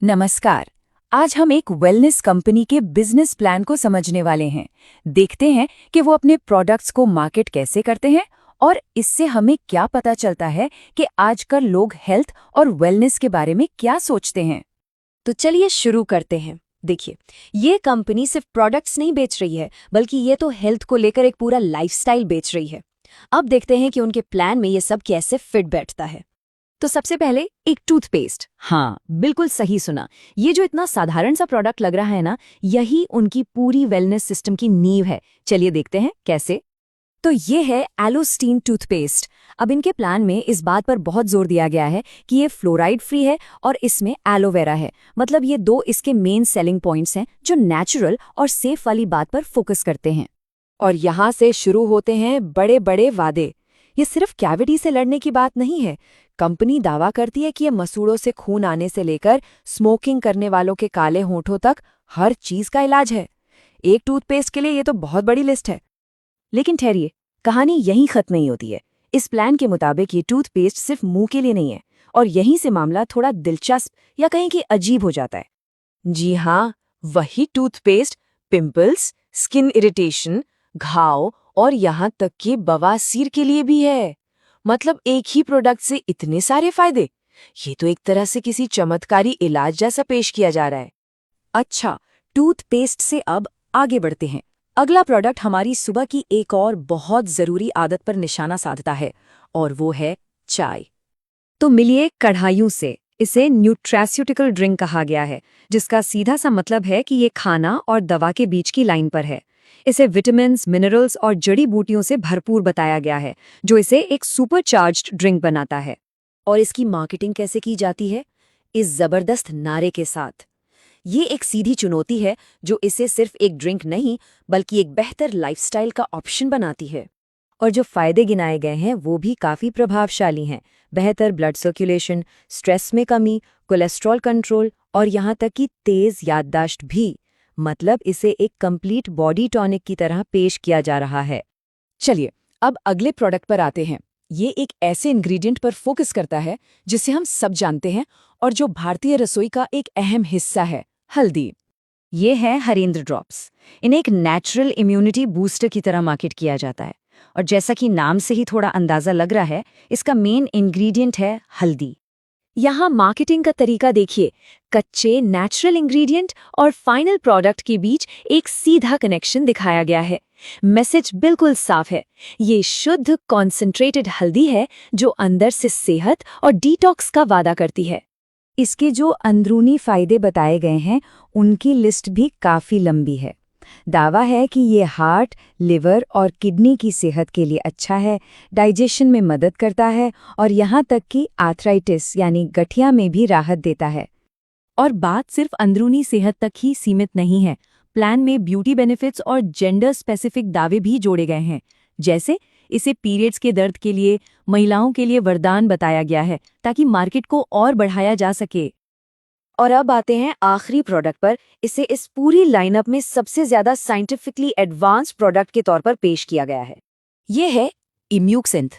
नमस्कार। आज हम एक वेलनेस कंपनी के बिजनेस प्लान को समझने वाले हैं। देखते हैं कि वो अपने प्रोडक्ट्स को मार्केट कैसे करते हैं और इससे हमें क्या पता चलता है कि आजकल लोग हेल्थ और वेलनेस के बारे में क्या सोचते हैं। तो चलिए शुरू करते हैं। देखिए, ये कंपनी सिर्फ प्रोडक्ट्स नहीं बेच रही है, बल्कि ये तो हेल्थ को लेकर एक पूरा लाइफस्टाइल बेच रही है। अब देखते हैं कि उनके प्लान में ये सब कैसे फिट बैठता है। तो सबसे पहले एक टूथपेस्ट। हाँ, बिल्कुल सही सुना। ये जो इतना साधारण सा प्रोडक्ट लग रहा है ना, यही उनकी पूरी वेलनेस सिस्टम की नींव है। चलिए देखते हैं कैसे। तो ये है एलोस्टीन टूथपेस्ट। अब इनके प्लान में इस बात पर बहुत जोर दिया गया है कि ये फ्लोराइड फ्री है और इसमें एलोवेरा है। मतलब ये दो इसके मेन सेलिंग पॉइंट्स हैं जो नेचुरल और सेफ वाली बात पर फोकस करते हैं। और यहाँ से शुरू होते हैं बड़े बड़े वादे। ये सिर्फ कैविटी से लड़ने की बात नहीं है। कंपनी दावा करती है कि ये मसूड़ों से खून आने से लेकर स्मोकिंग करने वालों के काले होंठों तक हर चीज का इलाज है। एक टूथपेस्ट के लिए ये तो बहुत बड़ी लिस्ट है। लेकिन ठहरिए, कहानी यहीं खत्म नहीं होती है। इस प्लान के मुताबिक ये टूथपेस्ट सिर्फ मुंह के लिए नहीं है, और यहीं से मामला थोड़ा दिलचस्प या कहीं कि अजीब हो जाता है। जी हाँ, वही टूथपेस्ट पिंपल्स, स्किन इरिटेशन, घाव और यहाँ तक कि बवासीर के लिए भी है। मतलब एक ही प्रोडक्ट से इतने सारे फायदे। ये तो एक तरह से किसी चमत्कारी इलाज जैसा पेश किया जा रहा है। अच्छा, टूथपेस्ट से अब आगे बढ़ते हैं। अगला प्रोडक्ट हमारी सुबह की एक और बहुत जरूरी आदत पर निशाना साधता है, और वो है चाय। तो मिलिए कढ़ाइयों से। इसे न्यूट्रास्यूटिकल ड्रिंक कहा गया है, जिसका सीधा सा मतलब है कि ये खाना और दवा के बीच की लाइन पर है। इसे विटामिन, मिनरल्स और जड़ी बूटियों से भरपूर बताया गया है, जो इसे एक सुपरचार्ज्ड ड्रिंक बनाता है। और इसकी मार्केटिंग कैसे की जाती है? इस जबरदस्त नारे के साथ। ये एक सीधी चुनौती है जो इसे सिर्फ एक ड्रिंक नहीं, बल्कि एक बेहतर लाइफस्टाइल का ऑप्शन बनाती है। और जो फायदे गिनाए गए हैं वो भी काफी प्रभावशाली हैं। बेहतर ब्लड सर्कुलेशन, स्ट्रेस में कमी, कोलेस्ट्रॉल कंट्रोल और यहाँ तक कि तेज याददाश्त भी। मतलब इसे एक कंप्लीट बॉडी टॉनिक की तरह पेश किया जा रहा है। चलिए, अब अगले प्रोडक्ट पर आते हैं। ये एक ऐसे इंग्रेडिएंट पर फोकस करता है जिसे हम सब जानते हैं और जो भारतीय रसोई का एक अहम हिस्सा है, हल्दी। ये है हरेंद्र ड्रॉप्स। इन्हें एक नेचुरल इम्यूनिटी बूस्टर की तरह मार्केट किया जाता है, और जैसा कि नाम से ही थोड़ा अंदाजा लग रहा है, इसका मेन इंग्रेडिएंट है हल्दी। यहाँ मार्केटिंग का तरीका देखिए। कच्चे नेचुरल इंग्रेडिएंट और फाइनल प्रोडक्ट के बीच एक सीधा कनेक्शन दिखाया गया है। मैसेज बिल्कुल साफ है। ये शुद्ध कॉन्सेंट्रेटेड हल्दी है जो अंदर से सेहत और डिटॉक्स का वादा करती है। इसके जो अंदरूनी फायदे बताए गए हैं उनकी लिस्ट भी काफी लंबी है। दावा है कि ये हार्ट, लिवर और किडनी की सेहत के लिए अच्छा है, डाइजेशन में मदद करता है और यहाँ तक कि आर्थराइटिस यानी गठिया में भी राहत देता है। और बात सिर्फ अंदरूनी सेहत तक ही सीमित नहीं है। प्लान में ब्यूटी बेनिफिट्स और जेंडर स्पेसिफिक दावे भी जोड़े गए हैं। जैसे इसे पीरियड्स के दर्द के लिए महिलाओं के लिए वरदान बताया गया है, ताकि मार्केट को और बढ़ाया जा सके। और अब आते हैं आखिरी प्रोडक्ट पर। इसे इस पूरी लाइनअप में सबसे ज्यादा साइंटिफिकली एडवांस प्रोडक्ट के तौर पर पेश किया गया है। ये है इम्यूक्सिंथ।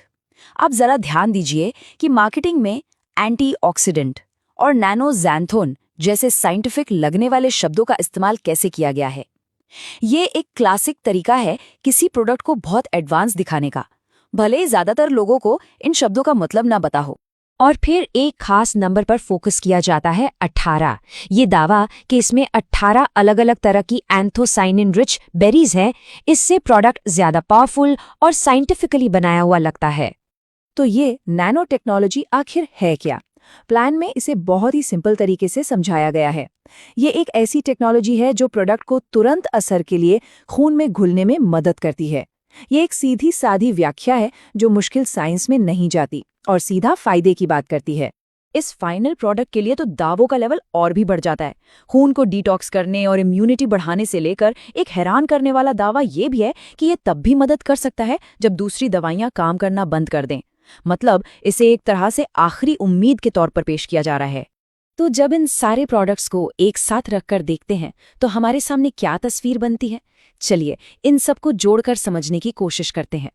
आप जरा ध्यान दीजिए कि मार्केटिंग में एंटीऑक्सीडेंट और नैनोज़ैंथोन जैसे साइंटिफिक लगने वाले शब्दों का इस्तेमाल कैसे किया गया है। ये एक क्लासिक तरीका है किसी प्रोडक्ट को बहुत एडवांस दिखाने का, भले ही ज्यादातर लोगों को इन शब्दों का मतलब ना पता हो। और फिर एक खास नंबर पर फोकस किया जाता है, 18। ये दावा कि इसमें 18 अलग अलग तरह की एंथोसाइनिन रिच बेरीज हैं, इससे प्रोडक्ट ज्यादा पावरफुल और साइंटिफिकली बनाया हुआ लगता है। तो ये नैनो टेक्नोलॉजी आखिर है क्या? प्लान में इसे बहुत ही सिंपल तरीके से समझाया गया है। ये एक ऐसी टेक्नोलॉजी है जो प्रोडक्ट को तुरंत असर के लिए खून में घुलने में मदद करती है। ये एक सीधी सादी व्याख्या है जो मुश्किल साइंस में नहीं जाती और सीधा फायदे की बात करती है। इस फाइनल प्रोडक्ट के लिए तो दावों का लेवल और भी बढ़ जाता है। खून को डिटॉक्स करने और इम्यूनिटी बढ़ाने से लेकर एक हैरान करने वाला दावा ये भी है कि ये तब भी मदद कर सकता है जब दूसरी दवाइयां काम करना बंद कर दें। मतलब इसे एक तरह से आखिरी उम्मीद के तौर पर पेश किया जा रहा है। तो जब इन सारे प्रोडक्ट्स को एक साथ रखकर देखते हैं तो हमारे सामने क्या तस्वीर बनती है? चलिए इन सबको जोड़कर समझने की कोशिश करते हैं।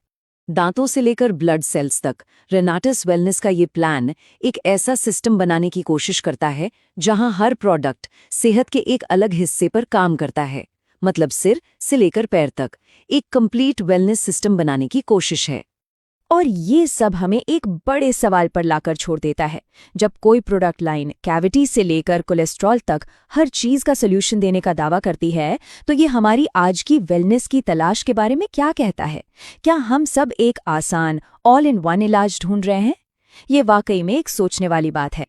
दांतों से लेकर ब्लड सेल्स तक, रेनाटस वेलनेस का ये प्लान एक ऐसा सिस्टम बनाने की कोशिश करता है जहां हर प्रोडक्ट सेहत के एक अलग हिस्से पर काम करता है। मतलब सिर से लेकर पैर तक एक कंप्लीट वेलनेस सिस्टम बनाने की कोशिश है। और ये सब हमें एक बड़े सवाल पर लाकर छोड़ देता है। जब कोई प्रोडक्ट लाइन कैविटी से लेकर कोलेस्ट्रॉल तक हर चीज का सॉल्यूशन देने का दावा करती है, तो ये हमारी आज की वेलनेस की तलाश के बारे में क्या कहता है? क्या हम सब एक आसान ऑल इन वन इलाज ढूंढ रहे हैं? ये वाकई में एक सोचने वाली बात है।